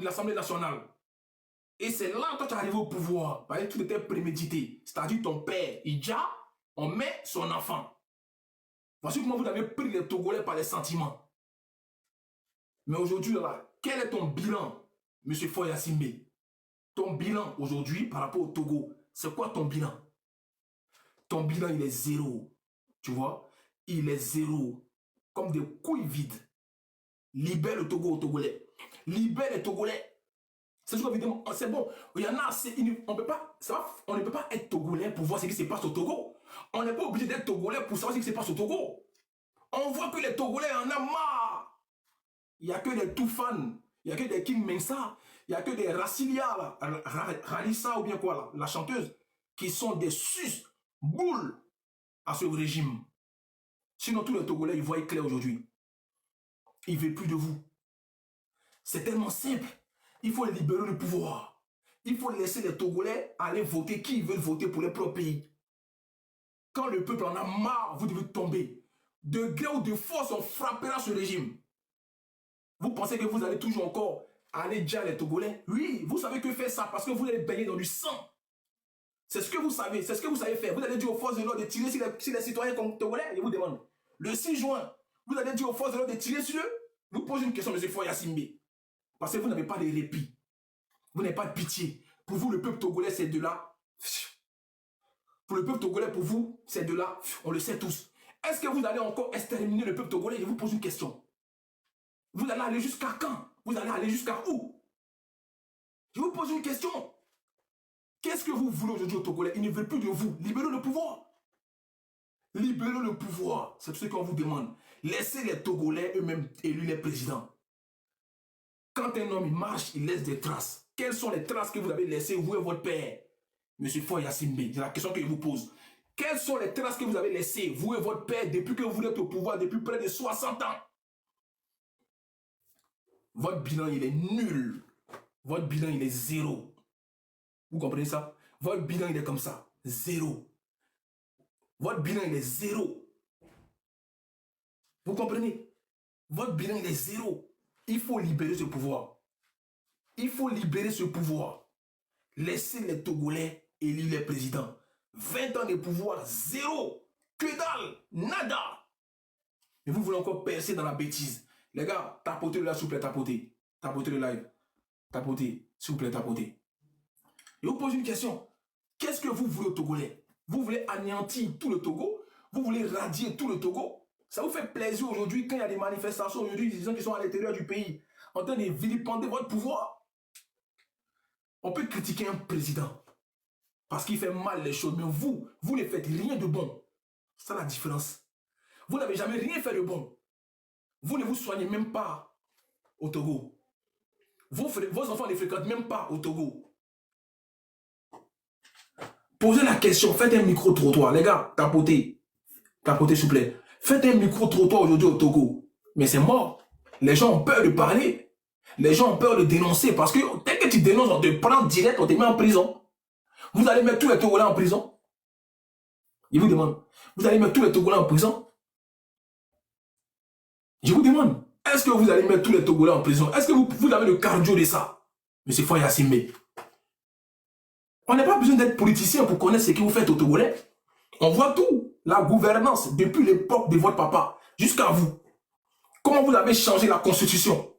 l'Assemblée nationale. Et c'est là que tu es arrivé au pouvoir. Parce que tout était prémédité. C'est-à-dire ton père, Idja, on met son enfant. Voici comment vous avez pris les Togolais par les sentiments. Mais aujourd'hui, là, quel est ton bilan, M. Foy Assimbe? Ton bilan aujourd'hui par rapport au Togo, c'est quoi ton bilan? Ton bilan, il est zéro. Tu vois? Il est zéro. Comme des couilles vides. Libère le Togo aux Togolais. Libère les Togolais. C'est bon. Il y en a assez. On ne peut pas être Togolais pour voir ce qui se passe au Togo. On n'est pas obligé d'être Togolais pour savoir ce qui se passe au Togo. On voit que les Togolais en ont marre. Il n'y a que des Toufan. Il n'y a que des King Mensa. Il n'y a que des Racilia, Ralissa ou bien quoi là, la chanteuse, qui sont des sus-boules à ce régime. Sinon, tous les Togolais, ils voient clair aujourd'hui. Ils ne veulent plus de vous. C'est tellement simple. Il faut libérer le pouvoir. Il faut laisser les Togolais aller voter qui ils veulent voter pour leur propre pays. Quand le peuple en a marre, vous devez tomber. De gré ou de force, on frappera ce régime. Vous pensez que vous allez toujours encore aller dire les Togolais? Oui, vous savez que faire ça parce que vous allez baigner dans du sang. C'est ce que vous savez, c'est ce que vous savez faire. Vous allez dire aux forces de l'ordre de tirer sur les citoyens comme Togolais. Je vous demande. Le 6 juin, vous allez dire aux forces de l'ordre de tirer sur eux. Vous posez une question, M. Foy Assimbe. Parce que vous n'avez pas de répit. Vous n'avez pas de pitié. Pour vous, le peuple togolais, c'est de là. Pour le peuple togolais, pour vous, c'est de là. On le sait tous. Est-ce que vous allez encore exterminer le peuple togolais? Je vous pose une question. Vous allez aller jusqu'à quand? Vous allez aller jusqu'à où? Je vous pose une question. Qu'est-ce que vous voulez aujourd'hui aux Togolais? Ils ne veulent plus de vous. Libérez le pouvoir. Libérez le pouvoir. C'est ce qu'on vous demande. Laissez les Togolais eux-mêmes élus les présidents. Quand un homme il marche, il laisse des traces. Quelles sont les traces que vous avez laissées, vous et votre père? Monsieur Foy Assimbe, c'est la question que je vous pose. Quelles sont les traces que vous avez laissées, vous et votre père, depuis que vous êtes au pouvoir, depuis près de 60 ans? Votre bilan, il est nul. Votre bilan, il est zéro. Vous comprenez ça? Votre bilan, il est comme ça. Zéro. Votre bilan, il est zéro. Vous comprenez? Votre bilan, il est zéro. Il faut libérer ce pouvoir. Il faut libérer ce pouvoir. Laissez les Togolais élire les présidents. 20 ans de pouvoir, zéro. Que dalle, nada. Mais vous voulez encore percer dans la bêtise. Les gars, tapotez-le là, s'il vous plaît, tapotez. Tapotez le live. Tapotez, s'il vous plaît, tapotez. Je vous pose une question. Qu'est-ce que vous voulez au Togolais? Vous voulez anéantir tout le Togo? Vous voulez radier tout le Togo? Ça vous fait plaisir aujourd'hui quand il y a des manifestations aujourd'hui, des gens qui sont à l'intérieur du pays en train de vilipender votre pouvoir? On peut critiquer un président parce qu'il fait mal les choses, mais vous ne faites rien de bon. C'est ça la différence. Vous n'avez jamais rien fait de bon. Vous ne vous soignez même pas au Togo. Vos enfants ne fréquentent même pas au Togo. Posez la question, faites un micro-trottoir. Les gars, tapotez. Tapotez, s'il vous plaît. Faites un micro-trottoir aujourd'hui au Togo. Mais c'est mort. Les gens ont peur de parler. Les gens ont peur de dénoncer parce que dès que tu dénonces, on te prend direct, on te met en prison. Vous allez mettre tous les Togolais en prison? Je vous demande. Vous allez mettre tous les Togolais en prison? Je vous demande. Est-ce que vous allez mettre tous les Togolais en prison? Est-ce que vous avez le cardio de ça? Monsieur Foy Assimbe. On n'a pas besoin d'être politicien pour connaître ce que vous faites au Togolais. On voit tout. La gouvernance depuis l'époque de votre papa jusqu'à vous. Comment vous avez changé la constitution?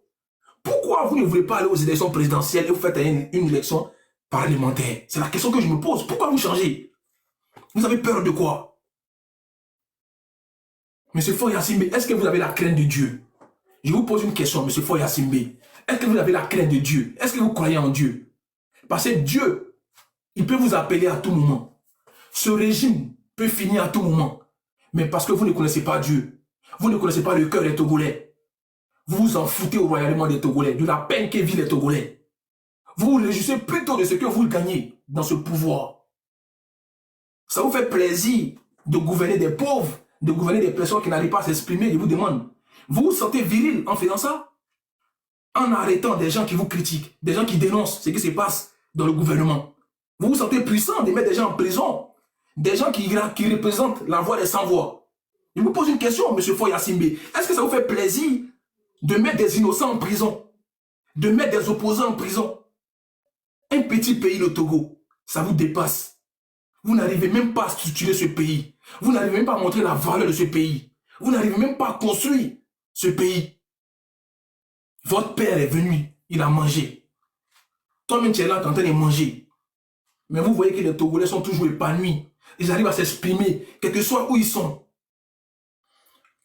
Pourquoi vous ne voulez pas aller aux élections présidentielles et vous faites une élection parlementaire? C'est la question que je me pose. Pourquoi vous changez? Vous avez peur de quoi? Monsieur Foy Assimbe, est-ce que vous avez la crainte de Dieu? Je vous pose une question, Monsieur Foy Assimbe. Est-ce que vous avez la crainte de Dieu? Est-ce que vous croyez en Dieu? Parce que Dieu, il peut vous appeler à tout moment. Ce régime peut finir à tout moment. Mais parce que vous ne connaissez pas Dieu, vous ne connaissez pas le cœur des Togolais, vous vous en foutez royalement des Togolais, de la peine que vivent les Togolais. Vous vous réjouissez plutôt de ce que vous gagnez dans ce pouvoir. Ça vous fait plaisir de gouverner des pauvres, de gouverner des personnes qui n'arrivent pas à s'exprimer, je vous demande. Vous vous sentez viril en faisant ça? En arrêtant des gens qui vous critiquent, des gens qui dénoncent ce qui se passe dans le gouvernement. Vous vous sentez puissant de mettre des gens en prison, des gens qui représentent la voix des sans-voix. Je vous pose une question, M. Foy Assimbe. Est-ce que ça vous fait plaisir de mettre des innocents en prison? de mettre des opposants en prison. Un petit pays, le Togo, ça vous dépasse. Vous n'arrivez même pas à structurer ce pays. Vous n'arrivez même pas à montrer la valeur de ce pays. Vous n'arrivez même pas à construire ce pays. Votre père est venu, il a mangé. Toi-même, tu es là en train de manger. Mais vous voyez que les Togolais sont toujours épanouis. Ils arrivent à s'exprimer, quel que soit où ils sont.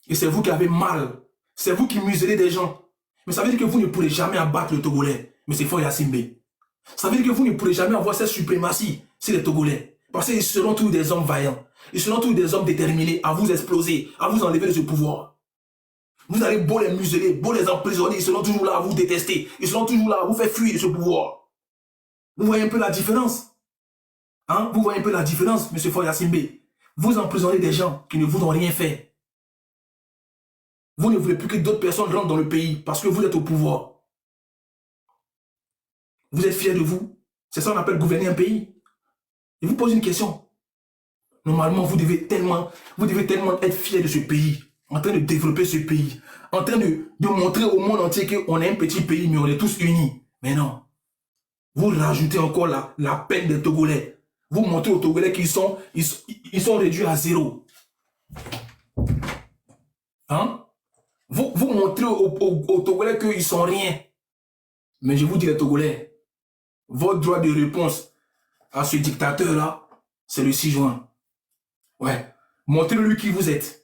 Et c'est vous qui avez mal. C'est vous qui muselez des gens. Mais ça veut dire que vous ne pourrez jamais abattre le Togolais. Mais c'est fort Yassimbe. Ça veut dire que vous ne pourrez jamais avoir cette suprématie sur les Togolais. Parce qu'ils seront tous des hommes vaillants. Ils seront tous des hommes déterminés à vous exploser, à vous enlever de ce pouvoir. Vous allez beau les museler, beau les emprisonner, ils seront toujours là à vous détester. Ils seront toujours là à vous faire fuir de ce pouvoir. Vous voyez un peu la différence? Hein? Vous voyez un peu la différence, M. Faure Yassimbe? Vous emprisonnez des gens qui ne vous ont rien fait. Vous ne voulez plus que d'autres personnes rentrent dans le pays parce que vous êtes au pouvoir. Vous êtes fiers de vous? C'est ça qu'on appelle gouverner un pays. Je vous pose une question. Normalement, vous devez tellement être fiers de ce pays, en train de développer ce pays, en train de montrer au monde entier qu'on est un petit pays, mais on est tous unis. Mais non. Vous rajoutez encore la peine des Togolais. Vous montrez aux Togolais qu'ils sont réduits à zéro. Hein? Vous montrez aux Togolais qu'ils sont rien. Mais je vous dis les Togolais, votre droit de réponse à ce dictateur-là, c'est le 6 juin. Ouais. Montrez-lui qui vous êtes.